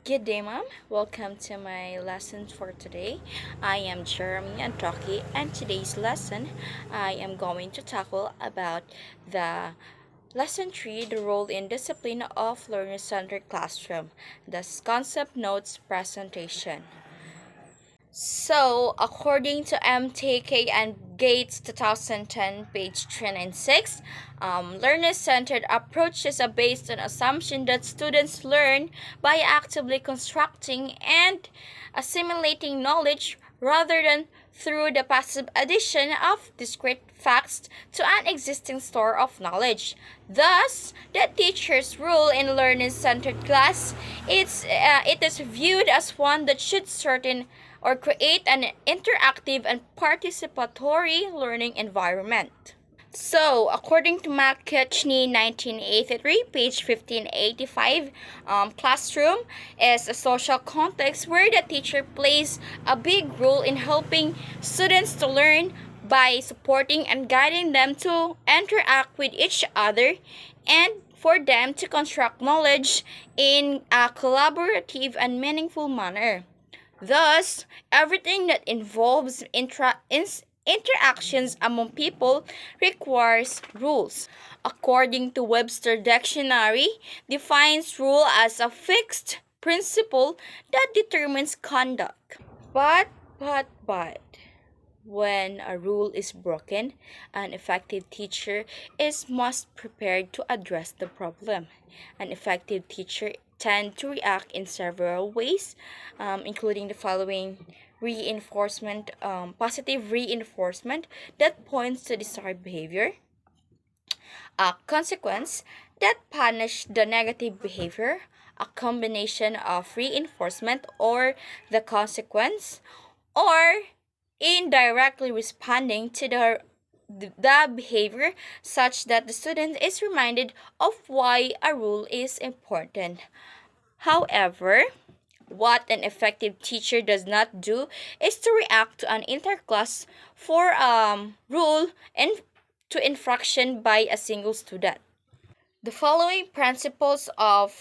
Good day, Mom. Welcome to my lesson for today. I am Jeremy Antoki, and today's lesson I am going to tackle about the Lesson 3, the role in discipline of learner-centered classroom, the concept notes presentation. So, according to MTK and Gates 2010, page 396, learner-centered approaches are based on assumption that students learn by actively constructing and assimilating knowledge rather than through the passive addition of discrete facts to an existing store of knowledge. Thus, the teacher's role in learner-centered class it is viewed as one that should certain or create an interactive and participatory learning environment. So, according to McKechnie 1983, page 1585, classroom is a social context where the teacher plays a big role in helping students to learn by supporting and guiding them to interact with each other and for them to construct knowledge in a collaborative and meaningful manner. Thus, everything that involves interactions among people requires rules. According to Webster Dictionary, defines rule as a fixed principle that determines conduct. But, when a rule is broken, an effective teacher is most prepared to address the problem. An effective teacher tend to react in several ways, including the following: reinforcement, positive reinforcement that points to desired behavior, a consequence that punish the negative behavior, a combination of reinforcement or the consequence, or indirectly responding to the behavior such that the student is reminded of why a rule is important. However, what an effective teacher does not do is to react to an interclass for rule and to infraction by a single student. The following principles of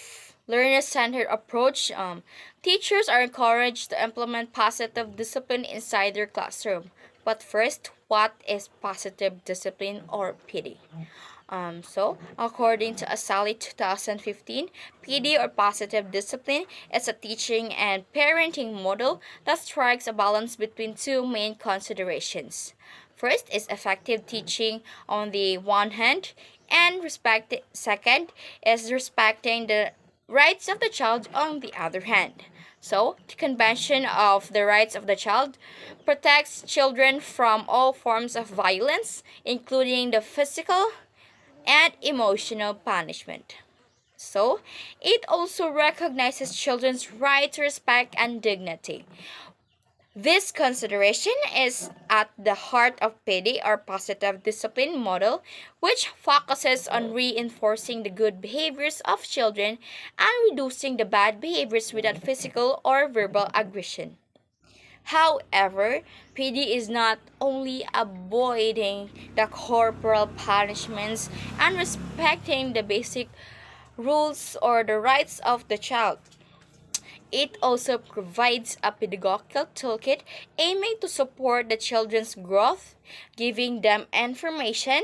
learner-centered approach, teachers are encouraged to implement positive discipline inside their classroom. But first, what is positive discipline or PD? According to Asali 2015, PD or positive discipline is a teaching and parenting model that strikes a balance between two main considerations. First is effective teaching on the one hand, and second is respecting the rights of the child on the other hand. So, the Convention of the Rights of the Child protects children from all forms of violence, including the physical and emotional punishment. So, it also recognizes children's right to respect and dignity. This consideration is at the heart of PD or positive discipline model, which focuses on reinforcing the good behaviors of children and reducing the bad behaviors without physical or verbal aggression. However, PD is not only avoiding the corporal punishments and respecting the basic rules or the rights of the child. It also provides a pedagogical toolkit aiming to support the children's growth, giving them information,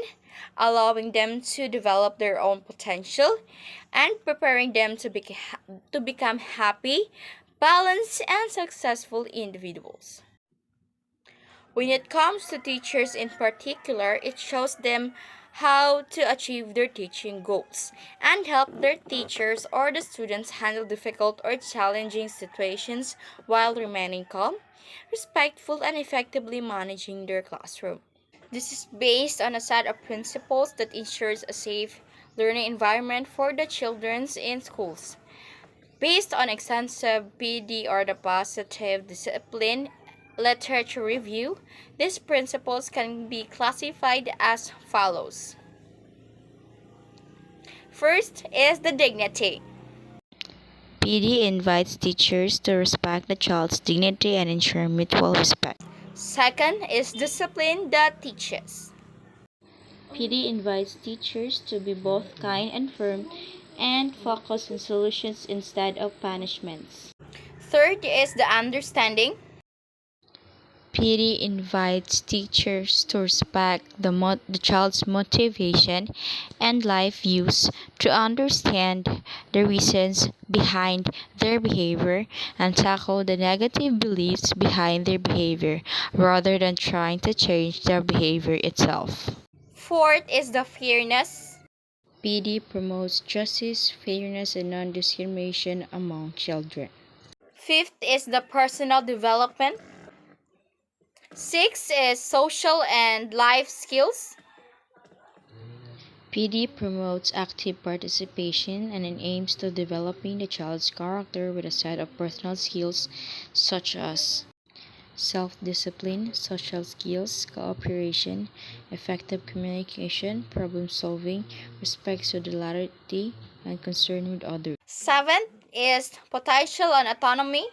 allowing them to develop their own potential, and preparing them to become happy, balanced, and successful individuals. When it comes to teachers in particular, it shows them how to achieve their teaching goals and help their teachers or the students handle difficult or challenging situations while remaining calm, respectful, and effectively managing their classroom. This is based on a set of principles that ensures a safe learning environment for the children in schools. Based on extensive PD or the positive discipline literature review, these principles can be classified as follows. First is the dignity. PD invites teachers to respect the child's dignity and ensure mutual respect. Second is discipline that teaches. PD invites teachers to be both kind and firm and focus on solutions instead of punishments. Third is the understanding. PD invites teachers to respect the child's motivation and life views, to understand the reasons behind their behavior and tackle the negative beliefs behind their behavior rather than trying to change their behavior itself. Fourth is the fairness. PD promotes justice, fairness, and non discrimination among children. Fifth is the personal development. Sixth is social and life skills. PD promotes active participation and aims to developing the child's character with a set of personal skills such as self-discipline, social skills, cooperation, effective communication, problem solving, respect, solidarity, and concern with others. Seventh is potential and autonomy.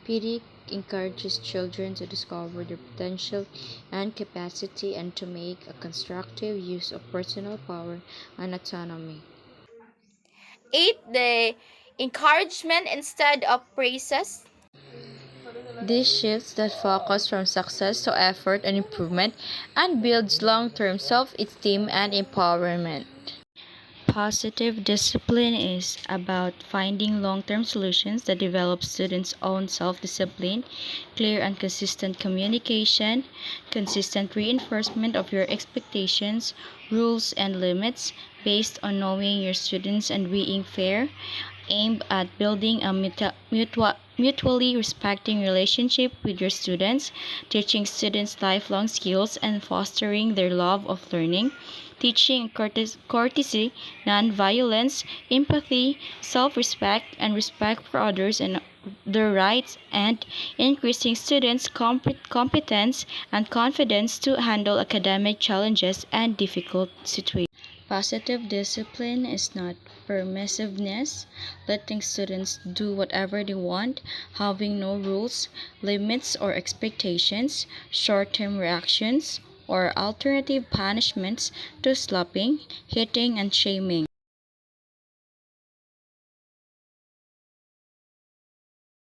PD encourages children to discover their potential and capacity and to make a constructive use of personal power and autonomy. Eighth, the encouragement instead of praises. This shifts the focus from success to effort and improvement and builds long term self esteem and empowerment. Positive discipline is about finding long term solutions that develop students' own self discipline, clear and consistent communication, consistent reinforcement of your expectations, rules, and limits based on knowing your students and being fair, aimed at building a mutually respecting relationship with your students, teaching students lifelong skills and fostering their love of learning, teaching courtesy, nonviolence, empathy, self-respect, and respect for others and their rights, and increasing students' competence and confidence to handle academic challenges and difficult situations. Positive discipline is not permissiveness, letting students do whatever they want, having no rules, limits, or expectations, short term reactions, or alternative punishments to slapping, hitting, and shaming.